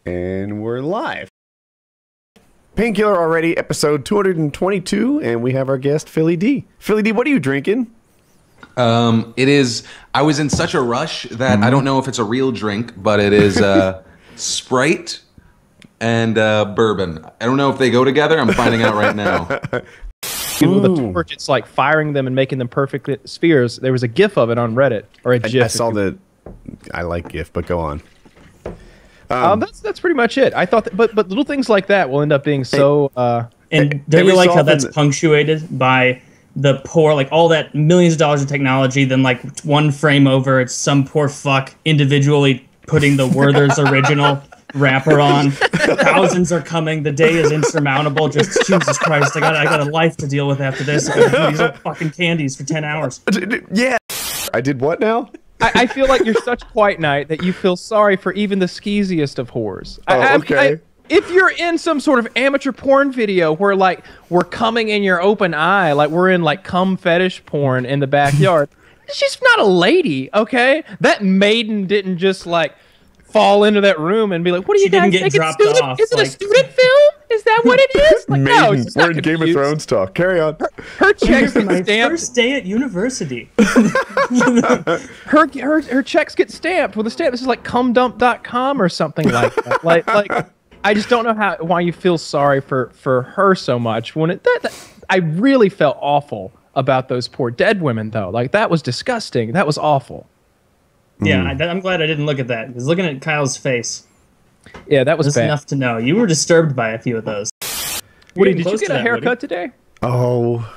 And we're live. Painkiller already, episode 222, and we have our guest, Philly D. Philly D, what are you drinking? It is, I was in such a rush that I don't know if it's a real drink, but it is Sprite and bourbon. I don't know if they go together. I'm finding out right now. With a torch, it's like firing them and making them perfect spheres. There was a GIF of it on Reddit, or a GIF. I saw the, I like GIF, but go on. That's pretty much it. I thought, but little things like that will end up being so. And don't you like how that's punctuated by the poor, like all that millions of dollars of technology, then like one frame over, it's some poor fuck individually putting the Werther's original wrapper on. Thousands are coming. The day is insurmountable. Just Jesus Christ, I got a life to deal with after this. I gotta do these little fucking candies for 10 hours. Yeah. I did what now? I feel like you're such White Knight that you feel sorry for even the skeeziest of whores. Okay. If you're in some sort of amateur porn video where like we're coming in your open eye, like we're in like cum fetish porn in the backyard, she's not a lady, okay? That maiden didn't just like fall into that room and be like, "What are you guys didn't get dropped off. Is it a student film? Is that what it is?" Like, no, Maiden. We're in Game of Thrones talk. Carry on. Her checks get My stamped. first day at university. Her checks get stamped with a stamp. This is like cumdump.com or something like that. like I just don't know why you feel sorry for her so much when I really felt awful about those poor dead women though. Like that was disgusting. That was awful. Yeah, I'm glad I didn't look at that, because looking at Kyle's face, yeah, that was bad. enough to know. You were disturbed by a few of those. Woody, did you get a haircut today? Oh,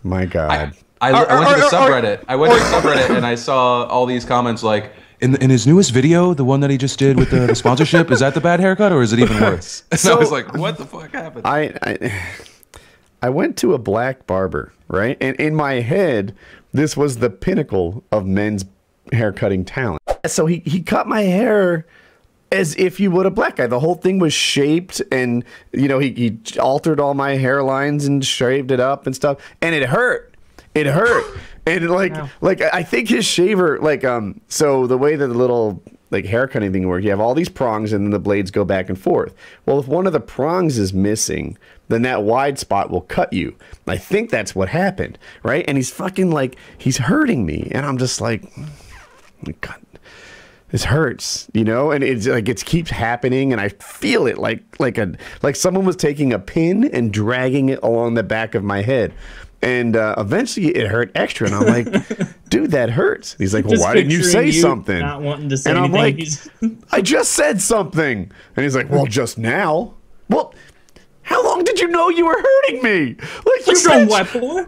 my God. I went to the subreddit. I went to the subreddit and I saw all these comments like, in his newest video, the one that he just did with the sponsorship, is that the bad haircut or is it even worse? And I was like, what the fuck happened? I went to a black barber, right? And in my head, this was the pinnacle of men's haircutting talent. So he cut my hair as if you would a black guy. The whole thing was shaped, and you know he altered all my hairlines and shaved it up and stuff, and it hurt. It hurt. And like I think his shaver, like so the way that the little like hair cutting thing works, you have all these prongs and then the blades go back and forth. Well, if one of the prongs is missing, then that wide spot will cut you. I think that's what happened, right? And he's fucking like, he's hurting me, and I'm just like, God, this hurts, you know, and it's like it keeps happening, and I feel it like someone was taking a pin and dragging it along the back of my head, and eventually it hurt extra, and I'm like, dude, that hurts. He's like, well, why didn't you say something? Not wanting to say and I'm anything. like, I just said something, and he's like, well, just now. Well, how long did you know you were hurting me? Like, what's wrong, white boy?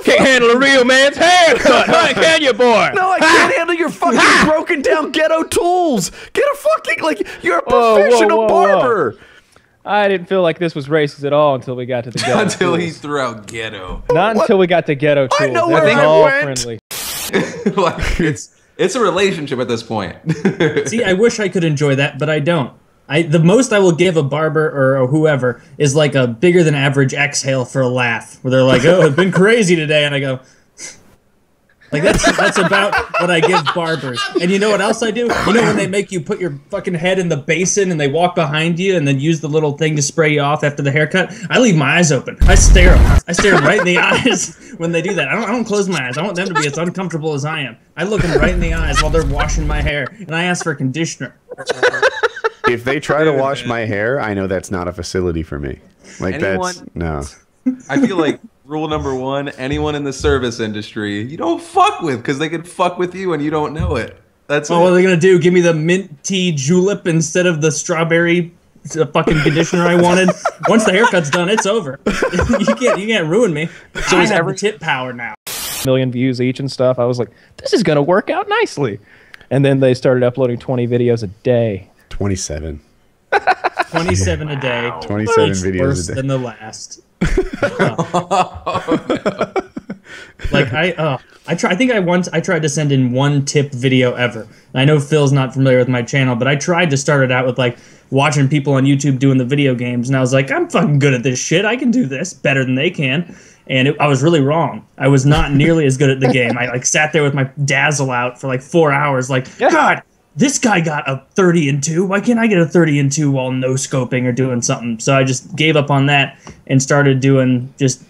Can't handle a real man's haircut, huh? Can you, boy? No, I can't handle your fucking broken down ghetto tools. Get a fucking, like, you're a professional barber. I didn't feel like this was racist at all until we got to the ghetto. Until tools. he threw out ghetto. Not until we got to ghetto tools. I know where That's I all went. friendly. Like it's a relationship at this point. See, I wish I could enjoy that, but I don't. The most I will give a barber or whoever is like a bigger than average exhale for a laugh, where they're like, "Oh, it's been crazy today," and I go, like that's about what I give barbers. And you know what else I do? You know when they make you put your fucking head in the basin and they walk behind you and then use the little thing to spray you off after the haircut? I leave my eyes open. I stare them right in the eyes when they do that. I don't close my eyes. I want them to be as uncomfortable as I am. I look them right in the eyes while they're washing my hair, and I ask for conditioner. If they try to wash my hair, I know that's not a facility for me. Like, that's no. I feel like rule number one: anyone in the service industry, you don't fuck with, because they could fuck with you and you don't know it. That's what are they gonna do? Give me the mint tea julep instead of the strawberry fucking conditioner I wanted? Once the haircut's done, it's over. you can't ruin me. So I have tip power now. Million views each and stuff. I was like, this is gonna work out nicely. And then they started uploading 20 videos a day. 27. 27 a day. 27 videos worse a day. than the last. Like I think I tried to send in one tip video ever. I know Phil's not familiar with my channel, but I tried to start it out with like watching people on YouTube doing the video games, and I was like, I'm fucking good at this shit. I can do this better than they can. and I was really wrong. I was not nearly as good at the game. I like sat there with my dazzle out for like 4 hours, like, God, this guy got a 30-2. Why can't I get a 30-2 while no scoping or doing something? So I just gave up on that and started doing just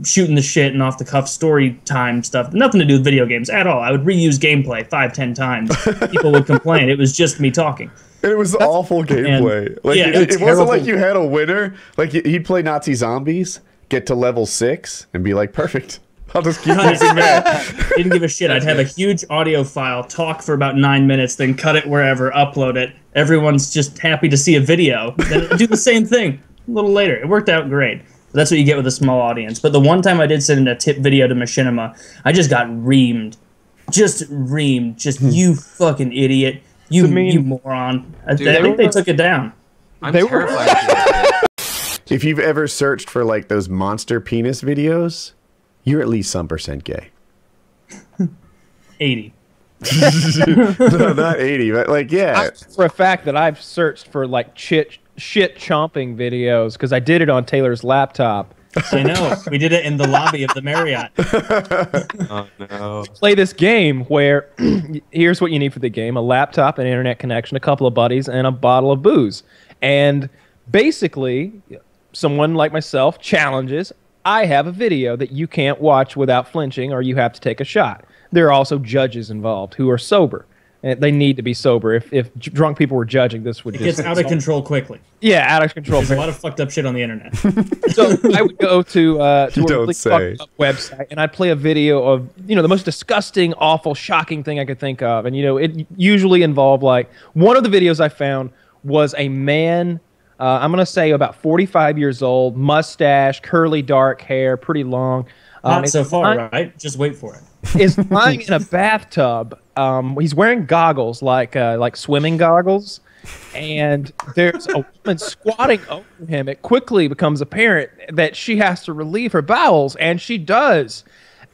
shooting the shit and off the cuff story time stuff. Nothing to do with video games at all. I would reuse gameplay 5-10 times. People would complain. It was just me talking. And it was awful gameplay. Like it wasn't like you had a winner. Like he'd play Nazi zombies, get to level 6, and be like, perfect. I'll just keep using that. Didn't give a shit. I'd have a huge audio file, talk for about 9 minutes, then cut it wherever, upload it. Everyone's just happy to see a video. Then do the same thing a little later. It worked out great. But that's what you get with a small audience. But the one time I did send in a tip video to Machinima, I just got reamed. Just reamed. Just, you fucking idiot. You moron. Dude, I think they took it down. I'm terrified. If you've ever searched for like those monster penis videos, you're at least some percent gay. 80. No, not 80, but like, yeah. For a fact that I've searched for like shit chomping videos because I did it on Taylor's laptop. I know. We did it in the lobby of the Marriott. Oh, no. Play this game where here's what you need for the game: a laptop, an internet connection, a couple of buddies, and a bottle of booze. And basically, someone like myself challenges, I have a video that you can't watch without flinching, or you have to take a shot. There are also judges involved who are sober. And they need to be sober. If drunk people were judging, this would It gets out of control quickly. Yeah, out of control. There's a lot of fucked up shit on the internet. So I would go to a really say. fucked up website, and I'd play a video of, you know, the most disgusting, awful, shocking thing I could think of. And, you know, it usually involved, like, one of the videos I found was a man, I'm going to say about 45 years old, mustache, curly dark hair, pretty long. Not so far, right? Just wait for it. Is lying in a bathtub. He's wearing goggles, like swimming goggles, and there's a woman squatting over him. It quickly becomes apparent that she has to relieve her bowels, and she does.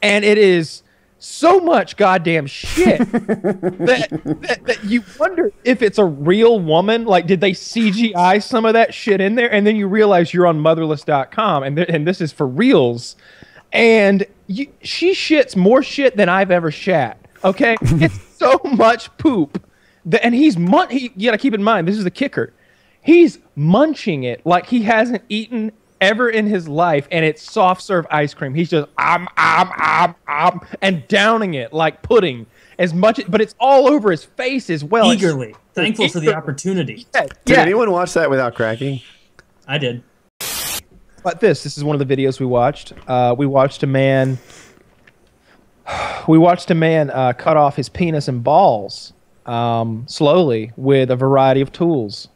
And it is so much goddamn shit that you wonder if it's a real woman. Like, did they CGI some of that shit in there? And then you realize you're on motherless.com, and this is for reals. And she shits more shit than I've ever shat. Okay, it's so much poop, and you gotta keep in mind, this is the kicker. He's munching it like he hasn't eaten ever in his life, and it's soft serve ice cream. He's just and downing it like pudding as much, but it's all over his face as well. Eagerly, thankful for the opportunity. Yeah. Did anyone watch that without cracking? I did. But this is one of the videos we watched. We watched a man cut off his penis and balls slowly with a variety of tools.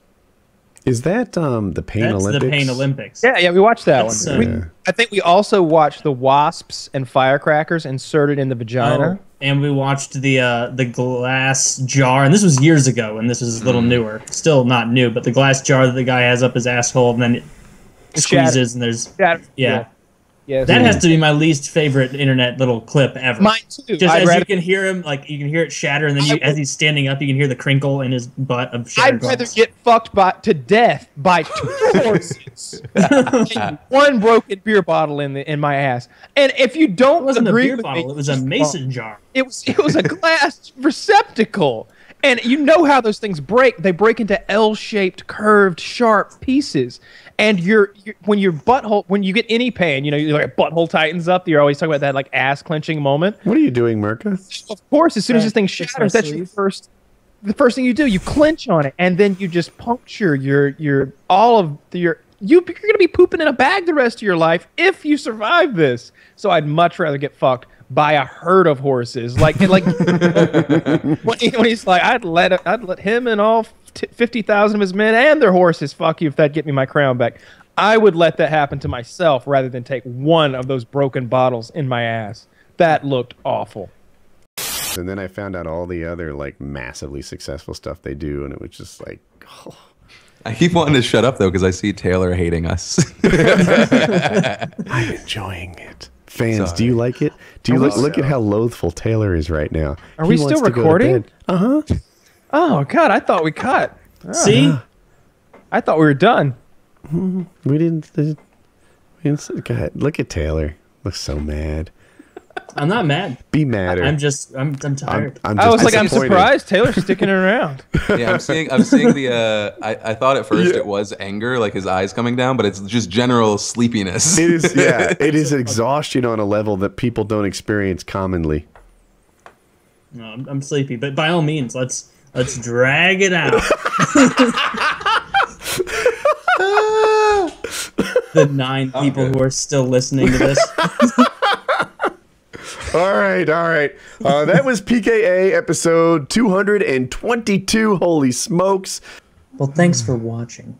Is that the Pain That's Olympics? the Pain Olympics. Yeah, we watched that one. Yeah. I think we also watched the wasps and firecrackers inserted in the vagina. Oh, and we watched the glass jar, and this was years ago, and this is a little newer. Still not new, but the glass jar that the guy has up his asshole, and then it squeezes, and there's yeah. Yes. That has to be my least favorite internet little clip ever. Mine too. Just as you can hear him, like you can hear it shatter, and then as he's standing up, you can hear the crinkle in his butt of shattered I'd rather glass. get fucked to death by 2 horses than 1 broken beer bottle in my ass. And if you don't It wasn't a agree beer with bottle; me, it was a mason jar. It was a glass receptacle. And you know how those things break. They break into L-shaped, curved, sharp pieces. And when you get any pain, you know, your like, butthole tightens up. You're always talking about that like ass clenching moment. What are you doing, Mirka? Of course, as soon as this thing shatters, that's the first thing you do. You clench on it, and then you just puncture you're gonna be pooping in a bag the rest of your life if you survive this. So I'd much rather get fucked by a herd of horses, like when he's like, I'd let him and all 50,000 of his men and their horses fuck you if that'd get me my crown back. I would let that happen to myself rather than take 1 of those broken bottles in my ass. That looked awful. And then I found out all the other like massively successful stuff they do, and it was just like, oh. I keep wanting to shut up though because I see Taylor hating us. I'm enjoying it. Fans, do you like it? Do you look at how loathful Taylor is right now? Are we still recording? Uh-huh. Oh God, I thought we cut. See, I thought we were done. We didn't. Go ahead. Look at Taylor. Look so mad. I'm not mad. Be madder. I'm tired. I'm I was like, I'm disappointed. surprised Taylor's sticking around. Yeah, I'm seeing the. I thought at first it was anger, like his eyes coming down, but it's just general sleepiness. It is, yeah, it is exhaustion on a level that people don't experience commonly. No, I'm sleepy, but by all means, let's drag it out. The 9 people who are still listening to this. All right. That was PKA episode 222. Holy smokes. Well, thanks for watching.